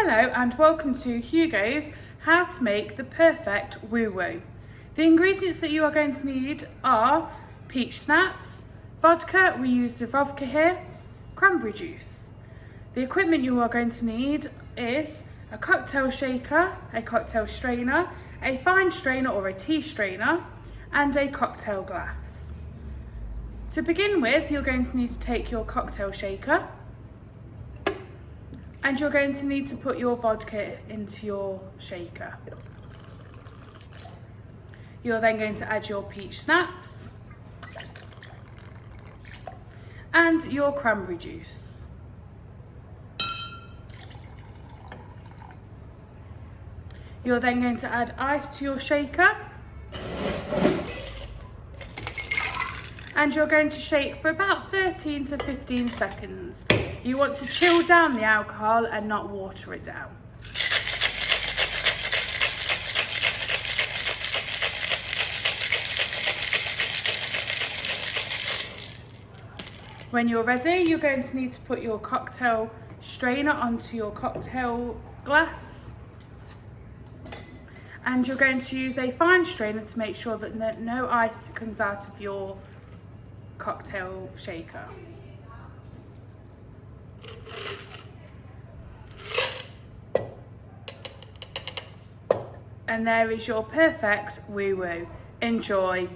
Hello and welcome to Hugo's How to Make the Perfect Woo Woo. The ingredients that you are going to need are peach schnapps, vodka, we use the vodka here, cranberry juice. The equipment you are going to need is a cocktail shaker, a cocktail strainer, a fine strainer or a tea strainer, and a cocktail glass. To begin with, you're going to need to take your cocktail shaker and you're going to need to put your vodka into your shaker. You're then going to add your peach schnapps and your cranberry juice. You're then going to add ice to your shaker and you're going to shake for about 13 to 15 seconds. You want to chill down the alcohol and not water it down. When you're ready, you're going to need to put your cocktail strainer onto your cocktail glass. And you're going to use a fine strainer to make sure that no ice comes out of your cocktail shaker. And there is your perfect woo woo. Enjoy.